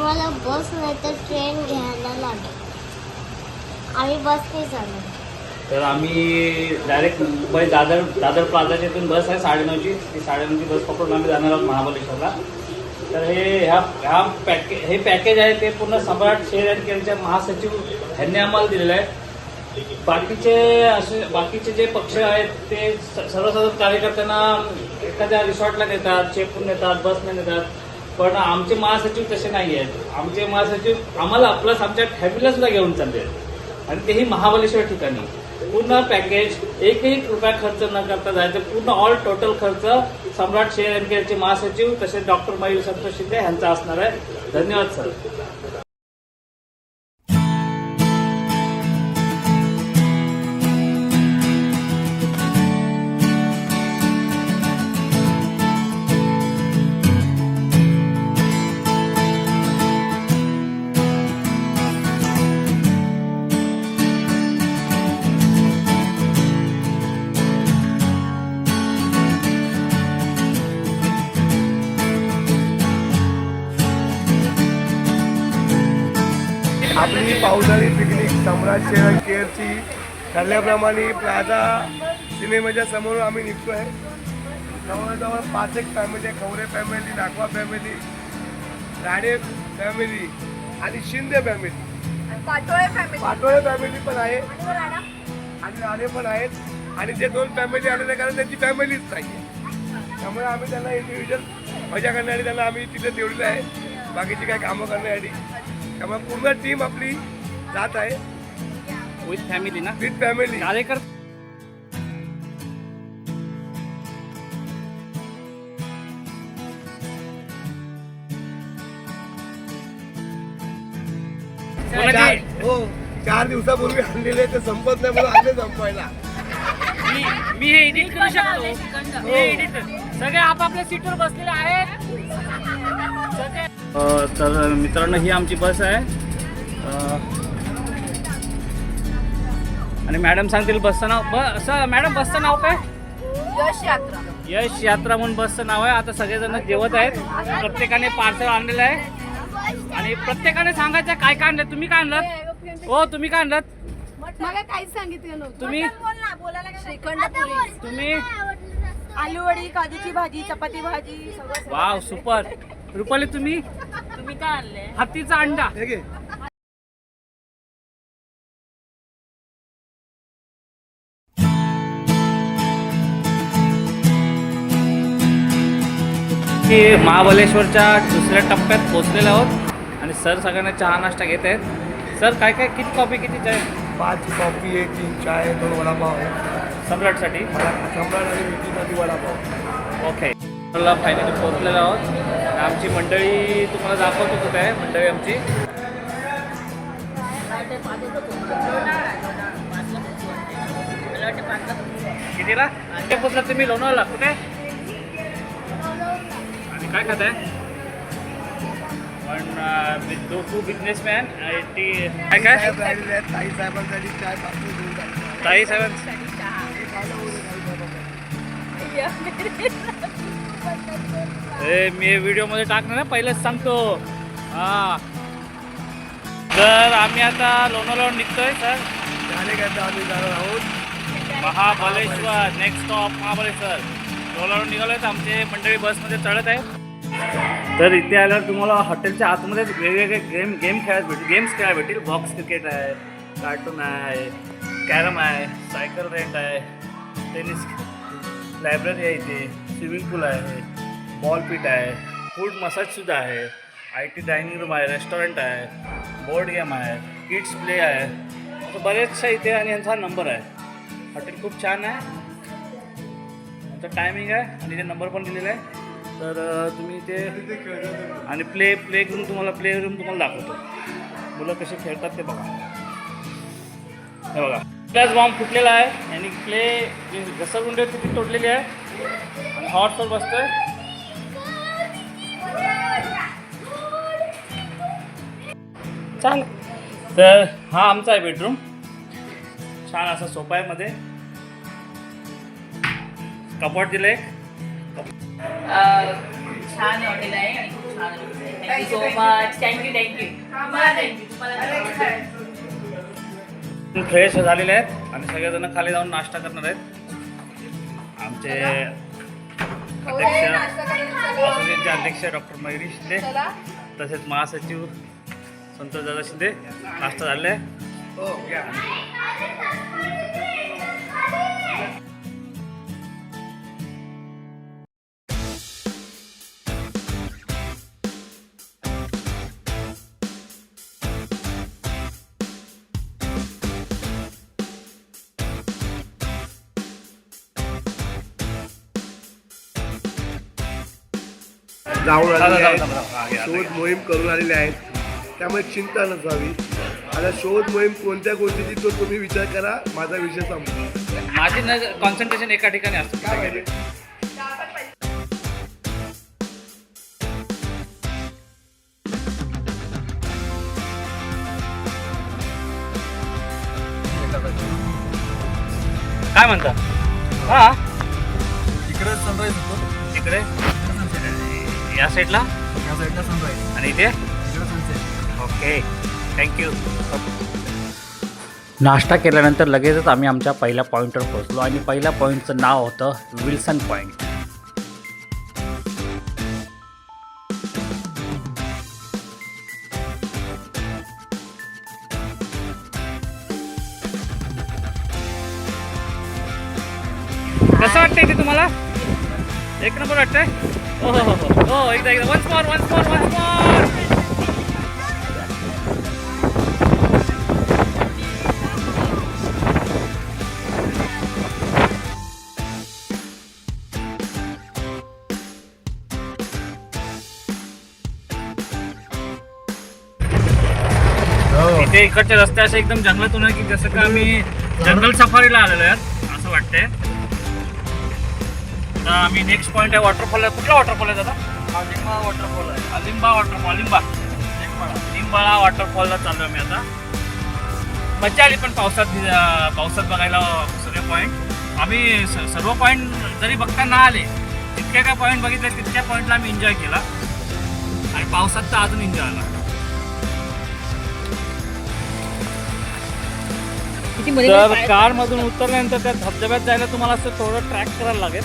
आम्हाला बस नाही तर ट्रेन घ्यायला लागेल. आम्ही बसने जाणार. तर आम्ही डायरेक्ट मुंबई दादर प्लाझाच्या इथून बस आहे 9:30ची. ती 9:30ची बस पकडून आम्ही जाणार आहोत महाबळेश्वरला. तर हे पॅकेज आहे ते पूर्ण सम्राट शेअर अँड केअरच्या महासचिव यांनी आम्हाला दिलेलं आहे. बाकीचे जे पक्ष आहेत ते सर्वसाधारण कार्यकर्त्यांना एखाद्या रिसॉर्टला नेतात, चेपून नेतात, बसने नेतात. पण आमचे महासचिव तसे नाही आहेत. आमचे महासचिव आम्हाला प्लस आमच्या फॅमिलीला सुद्धा घेऊन चालले आहेत आणि तेही महाबळेश्वर ठिकाणी. पूर्ण पॅकेज एकही रुपया खर्च न करता जायचं. पूर्ण ऑल टोटल खर्च सम्राट शेअर अँड केअरचे महासचिव तसेच डॉक्टर मयूर संतोष शिंदे यांचा असणार आहे. धन्यवाद सर. आपली पावसाळी पिकनिक सम्राट शेअर अँड केअरची ठरल्याप्रमाणे प्लाझा सिनेमाच्या समोर आम्ही निघतो आहे. जवळजवळ 5 फॅमिली आहे. Khavare family, Nagwa family, Rane family आणि शिंदे फॅमिली, पाटोळे फॅमिली पण आहे आणि राणे पण आहेत. आणि जे 2 फॅमिली आलेले कारण त्यांची फॅमिलीच नाही आहे, त्यामुळे आम्ही त्यांना इंडिव्हिज्युअल मजा करण्यासाठी त्यांना आम्ही तिथे ठेवलेलं आहे, बाकीची काही कामं करण्यासाठी. त्यामुळे पूर्ण टीम आपली जात आहे विथ फॅमिली ना, विथ फॅमिली. कार्यकर्ते हो 4 दिवसापूर्वी आणलेले ते संपत नाही म्हणून आले संपवायला. मी हे एडिट करू शकतो. हे एडिट सगळे आपापल्या सीटवर बसलेले आहेत. तर मित्रांनो ही आमची बस आहे आणि मॅडम सांगतील बसचं नाव. मॅडम बसचं नाव काय? यश यात्रा म्हणून बसचं नाव आहे. आता सगळेजण जेवत आहेत. प्रत्येकाने पार्सल आणलेलं आहे आणि प्रत्येकाने सांगायचं काय काय आणलं. तुम्ही काय आणलं? हो तुम्ही काय आणलं? मला काहीच सांगितलं नव्हतं. तुम्ही आलू वडी, काजूची भाजी, चपाती भाजी सगळं. Wow super. रुपाली तुम्ही काय आणले? हत्तीचा अंडा. महाबळेश्वरच्या दुसऱ्या टप्प्यात पोहोचलेलो आहोत आणि सर सगळ्यांना चहा नाश्ता घेत आहेत. सर काय काय किती कॉफी किती चाय? 5 कॉफी आहे, 3 चाय, 2 वडापाव आहे. सम्राटसाठी सम्राट आणि मिठीसाठी वडापाव. ओके. फायनली पोहोचलेलो आहोत. आमची मंडळी तुम्हाला दाखवतो कुठे आहे मंडळी आमची. कितीला कुठे पोहोचला तुम्ही? लोणावळा. कुठे आणि काय खात आहे? पण 2 बिझनेसमॅन काय काय ताई साहेबांसाठी चाय पाठवून देऊन टाक. ताई साहेब मी व्हिडिओमध्ये टाकणार ना, पहिलेच सांगतो. हां तर आम्ही आता लोणावळ्यावर निघतोय सर. जाण्याकरता आम्ही जाणार आहोत महाबळेश्वर. Next stop Mahabaleshwar. लोणावळ्यावर निघालोय तर आमचे मंडळी बसमध्ये चढत आहे. तर इथे आल्यावर तुम्हाला हॉटेलच्या आतमध्येच वेगवेगळे गेम्स खेळायला भेटतील. बॉक्स क्रिकेट आहे, कार्टून आहे, कॅरम आहे, सायकल रेंट आहे, टेनिस, लायब्ररी आहे, इथे स्विमिंग पूल आहे, बॉल पीट आहे, फूड मसाजसुद्धा आहे, IT डायनिंग रूम आहे, रेस्टॉरंट आहे, बोर्ड गेम आहे, किड्स प्ले आहे, असं बरेचशा इथे. आणि यांचा नंबर आहे. हॉटेल खूप छान आहे. यांचा टायमिंग आहे आणि ते नंबर पण दिलेला आहे. तर तुम्ही इथे आणि प्ले रूम तुम्हाला दाखवतो. मुलं कसे खेळतात ते बघा. हे बघा प्लस बॉम्ब फुटलेला आहे आणि प्ले घसरगुंडी होती ती तोडलेली आहे आणि हॉटवर बसतोय. छान. तर हा आमचा आहे बेडरूम. छान असा सोफा आहे, मध्ये कपाट दिलंय. छान हॉटेल आहे आणि खूप छान thank you so much. Thank you thank you तुम्हाला फ्रेश झालेले आहेत आणि सगळेजण खाली जाऊन नाश्ता करणार आहेत. आमचे अध्यक्ष असोसिएशनचे अध्यक्ष डॉक्टर मयुरी शिंदे तसेच महासचिव संतोष दादा शिंदे नाश्ता झालेला आहे. जाऊन आलेले आहेत, हा, घ्या, शोध मोहीम करून आलेले आहेत. त्यामुळे चिंता नसावी. आता शोध मोहीम कोणत्या गोष्टीची तो तुम्ही विचार करा. माझा विषय संपला. माझी कॉन्सन्ट्रेशन एका ठिकाणी असतं. काय म्हणता? हा इकडे सनराईज होतो, इकडे या साईडला या साईडला सनराईज, आणि इथे इकडे सनसेट. Okay, thank you. नाश्ता केल्यानंतर लगेचच आम्ही आमच्या पहिल्या पॉईंटवर पोहोचलो आणि पहिल्या पॉईंटचं नाव होतं विल्सन पॉईंट. कसं वाटतंय ते तुम्हाला? एक नंबर वाटतंय. हो हो हो हो, एकदा वन्स मोर. इथे इकडचे रस्ते असे एकदम जंगलातून आहे की जसं का आम्ही जंगल सफारीला आलेलो आहे असं वाटतंय. आता आम्ही नेक्स्ट पॉईंट आहे वॉटरफॉल. कुठला वॉटरफॉल आहे दादा? लिंबा वॉटरफॉल आहे. लिंबाळा वॉटरफॉलला चाललो आम्ही आता. मजा आली पण पावसात बघायला सगळे पॉईंट. आम्ही सर्व पॉईंट जरी बघता ना आले, जितके काय पॉईंट बघितले तितक्या पॉईंटला आम्ही एन्जॉय केला आणि पावसात तर अजून एन्जॉय आला. तर कारमधून उतरल्यानंतर त्या धबधब्यात जायला तुम्हाला असं थोडं ट्रॅक करायला लागेल.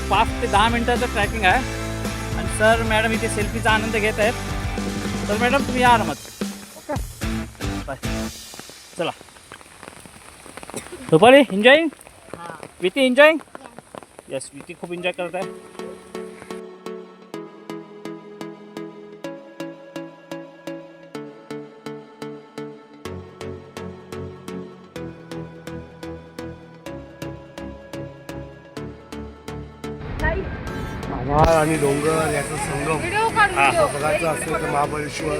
5 ते 10 मिनिटाचं ट्रॅकिंग आहे. आणि सर मॅडम इथे सेल्फीचा आनंद घेत आहेत. तर मॅडम तुम्ही या आरामात. Okay, bye. चला रुपाली, एन्जॉईंग? विती एन्जॉईंग? येस, विती खूप एन्जॉय करत आहे. आभाळ आणि डोंगर याचा संगम हा, बघायचं असेल तर महाबळेश्वर.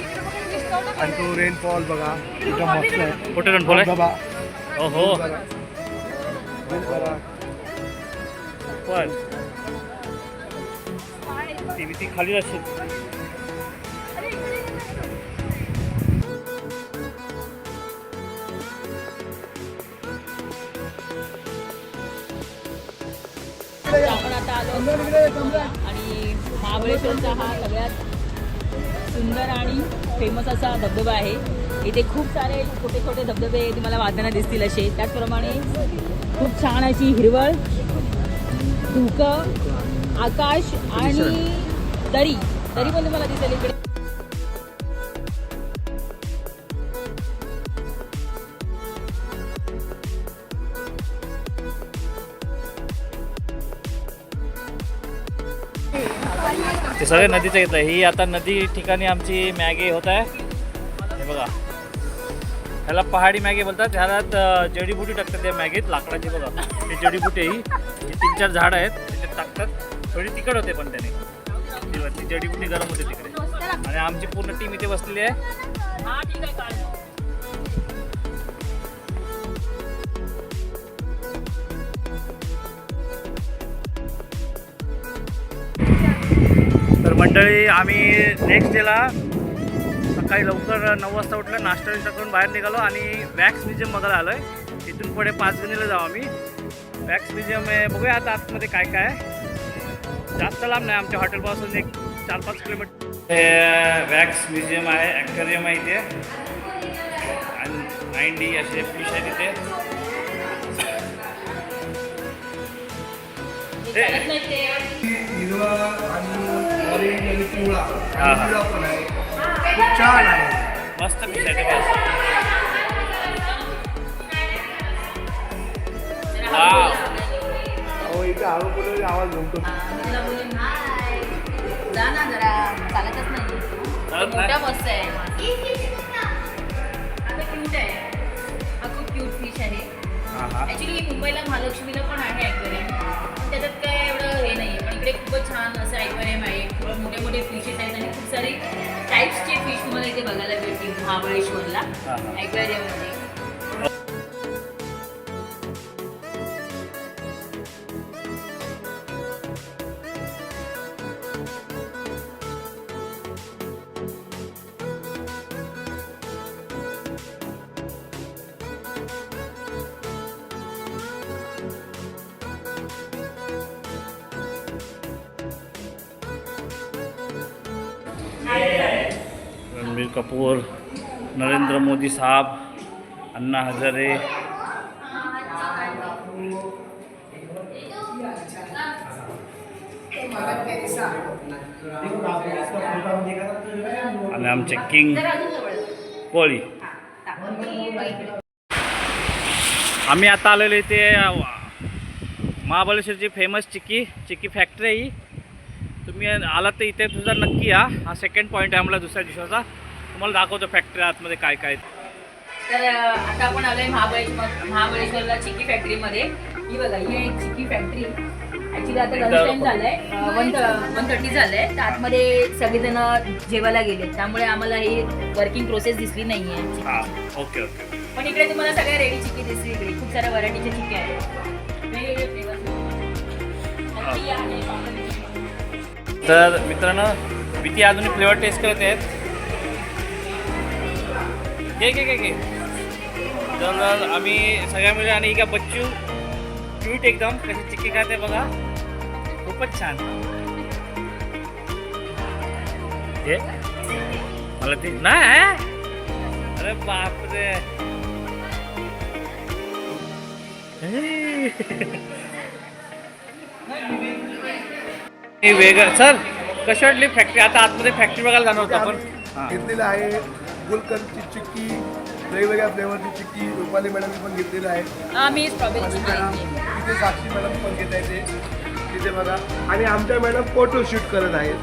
आणि तो रेनफॉल बघा, एकदम मस्त आहे. कुठे रन बोलाय? धबधबा हो हो, बघा. बघा. पण ती भीती खाली असेल. आपण आता आलो आणि महाबळेश्वरचा हा सगळ्यात सुंदर आणि फेमस असा धबधबा आहे. इथे खूप सारे छोटे छोटे धबधबे तुम्हाला वाहताना दिसतील असे. त्याचप्रमाणे खूप छान अशी हिरवळ, धुकं, आकाश आणि दरी पण तुम्हाला दिसेल इकडे. ते सगळे नदीचं येत आहे. ही आता नदी ठिकाणी आमची मॅगी होत आहे. हे बघा, ह्याला पहाडी मॅगी बोलतात. ह्याला जडीबुटी टाकतात त्या मॅगीत, लाकडाची. बघा ते जडीबुटी ही 3-4 झाडं आहेत त्याच्यात टाकतात. थोडी तिखट होते पण त्याने, ती जडीबुटी गरम होते तिकडे. आणि आमची पूर्ण टीम इथे बसलेली आहे. तर मंडळी, आम्ही नेक्स्ट डेला सकाळी लवकर 9 वाजता उठलं, नाश्ता विष्टा करून बाहेर निघालो आणि वॅक्स म्युझियम बघायला आलो आहे. तिथून पुढे 5 गणीला जाऊ आम्ही. वॅक्स म्युझियम आहे, बघूया आता आतमध्ये काय काय आहे. जास्त लांब नाही, आमच्या हॉटेलपासून एक 4-5 किलोमीटर. हे वॅक्स म्युझियम आहे, ॲक्वेरियम आहे इथे आणि 90 असे फिश आहे तिथे. चालत नाही ते. हिरवा आणि ऑरेंज आणि पिवळा हा. आणि पिवळा पण आहे. खूप छान आहे. मस्त फिश आहे तिथे. वाव. अहो इथे हळू बोलले आवाज घुमतो. तुला बोलून जा ना जरा, चालतच नाही. चालत मोठा नाही? मस्त आहे. आता क्यूट आहे. हा खूप क्यूट फिश आहे. हां हां. ॲक्च्युली मुंबईला महालक्ष्मीला पण आहे ॲक्वेरियम, पण त्याच्यात काय एवढं हे नाही आहे. पण इकडे खूपच छान असं ॲक्वेरियम आहे. खूप मोठे मोठे फिशेस आहेत आणि खूप सारे टाईप्सचे फिश तुम्हाला इथे बघायला भेटतील महाबळेश्वरला हां हां. ॲक्वेरियममध्ये. रणबीर कपूर, नरेंद्र मोदी साहब, अन्ना हजारे. आणि आमचे किंग कोळी. आम्ही आता आलेलो इथे महाबळेश्वरची फेमस चिक्की फॅक्टरी आहे ही. तुम्ही आलात तर इथे तुझा नक्की या. हा सेकंड पॉईंट आहे आम्हाला दुसऱ्या दिवसाचा. तुम्हाला दाखवतो फॅक्टरी आतमध्ये काय काय. तर आता आपण आलोय महाबळेश्वरला चिक्की फॅक्टरीमध्ये. ही बघा, ही आहे चिक्की फॅक्टरी. ॲक्च्युली आता लंच टाईम झालाय, 1:30 झालंय. तर आतमध्ये सगळेजण जेवायला गेले, त्यामुळे आम्हाला ही वर्किंग प्रोसेस दिसली नाहीये. हां ओके ओके. पण इकडे तुम्हाला सगळ्या रेडी चिक्की दिसली. इकडे खूप साऱ्या व्हरायटीच्या चिक्की आहेत, वेगवेगळे फ्लेवर्स. तर मित्रांनो, विकी अजून फ्लेवर टेस्ट करत आहेत. घे. तर आम्ही सगळ्या मिळून आणि का बच्चू क्यूट एकदम कशी चिक्की खाते बघा, खूपच छान. हे मला ते नाही. अरे बापरे. वेगळं सर, कशी वाटली फॅक्टरी? आता आतमध्ये फॅक्टरी बघायला जाणार होतो आपण. हां घेतलेलं आहे गुलकंदची चिक्की, वेगवेगळ्या फ्लेवरची चिक्की रुपाली मॅडमनी पण घेतलेलं आहे. मी स्ट्रॉबेरीची खाल्ली. तिथे साक्षी मॅडम पण घेत आहे तिथे बघा. आणि आमच्या मॅडम फोटो शूट करत आहेत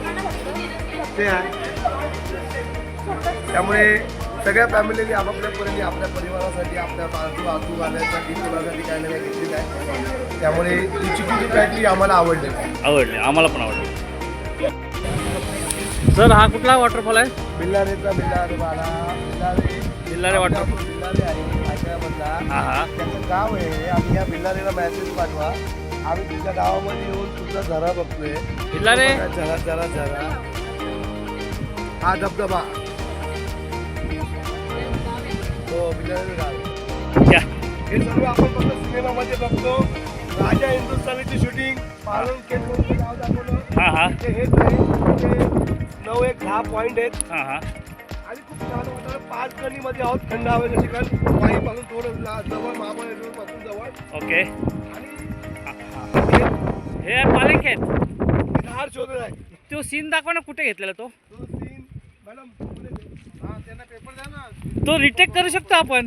ते आहे. त्यामुळे सगळ्या फॅमिलीने आपापल्या परीने आपल्या परिवारासाठी, आपल्या आजूबाजूसाठी कोणासाठी काही ना काही घेतलेलं आहे. त्यामुळे ही चिक्कीची फॅक्टरी आम्हाला आवडली. आम्हाला पण आवडली. सर हा कुठला वॉटरफॉल आहे? बिल्लारेचा बिल्लारे वॉटरफॉल. बिल्लारे आहे आग्र्यामधला. हां हां. त्याचं गाव आहे. आम्ही या बिल्लारेला मेसेज पाठवा, आम्ही तुमच्या गावामध्ये येऊन तुमचा झरा बघतोय. बिल्लारे झरा हा धबधबा. हो बिल्लारे गाव. क्या हे सर्व आपण फक्त सिनेमामध्ये बघतो. राजा हिंदुस्थानीची शूटिंग पालन केंद्र गाव दाखवलं. हां हां हेच आहे. 9-10 पॉईंट आहेत हां हां. आणि खूप छान वाटतं. 5 गणीमध्ये आहोत थंड हवेचं ठिकाण. वाईपासून थोडं जवळ, महाबळेश्वर पासून जवळ. ओके. आणि हे पालखेत धार शोधत आहे. तो सीन दाखवा ना, कुठे घेतलेला तो सीन मॅडम. हां त्यांना पेपर द्या ना. तो रिटेक करू शकतो आपण.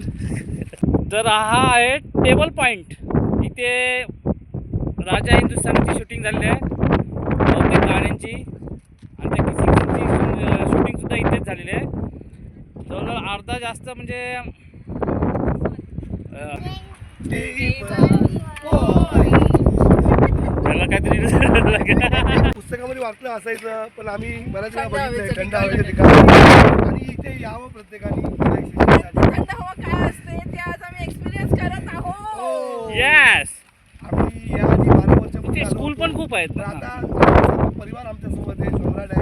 तर हा आहे टेबल पॉईंट. इथे राजा हिंदुस्थानीची शूटिंग झालेली आहे, बहुतेक गाण्यांची आणि त्या किसिंगची शूटिंगसुद्धा इथेच झालेली आहे. जवळजवळ अर्धा जास्त म्हणजे त्याला काहीतरी पुस्तकामध्ये वाचलं असायचं, पण आम्ही बऱ्याच वेळा बघितलंय थंड हवेच्या ठिकाणी. आणि इथे यावं प्रत्येकाने. थंड हवा काय असते ते आज आम्ही एक्सपिरियन्स करत आहोत. येस. आम्ही या आधी 12 वर्षापूर्वी इथे स्कूल पण खूप आहेत तर ना. आता सर्व परिवार आमच्या सोबत आहे. सम्राट आहे,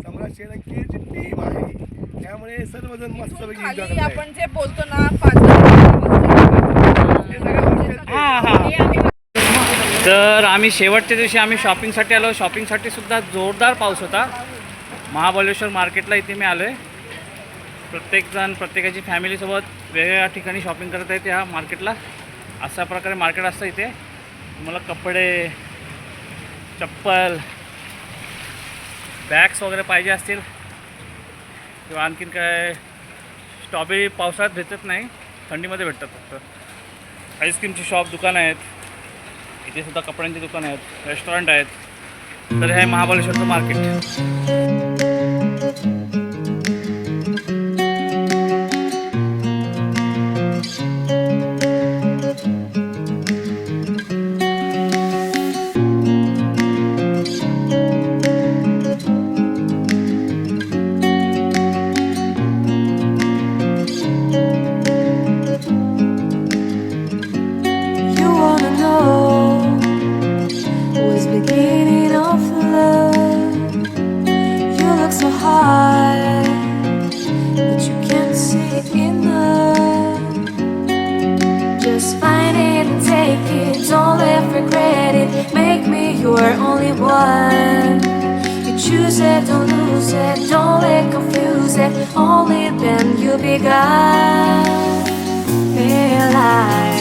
सम्राट शेळकेची टीम आहे. त्यामुळे सर्वजण मस्तपैकी एन्जॉय खाली करताय. आपण जे बोलतो ना 5 हे सगळ्या गोष्टी आहेत. हां हां. तर आम्ही शेवटच्या दिवशी आम्ही शॉपिंगसाठी आलो. शॉपिंगसाठी सुद्धा जोरदार पाऊस होता. महाबळेश्वर मार्केटला इथे मी आलो आहे. प्रत्येकजण प्रत्येकाची फॅमिलीसोबत वेगवेगळ्या ठिकाणी शॉपिंग करत आहे त्या मार्केटला. अशा प्रकारे मार्केट असतं इथे. तुम्हाला कपडे, चप्पल, बॅग्स वगैरे पाहिजे असतील किंवा आणखीन काय, स्ट्रॉबेरी पावसाळ्यात भेटत नाही, थंडीमध्ये भेटतात फक्त. आईस्क्रीमची शॉप, दुकानं आहेत इथे सुद्धा, कपड्यांची दुकानं आहेत, रेस्टॉरंट आहेत. तर हे आहे महाबळेश्वरचं market. You wanna know what's beginning of love? You look so high, but you can't see enough. Just find it and take it, don't let regret it. Make me your only one. You choose it, don't lose it, don't let confuse it. Only then you'll be God. Realize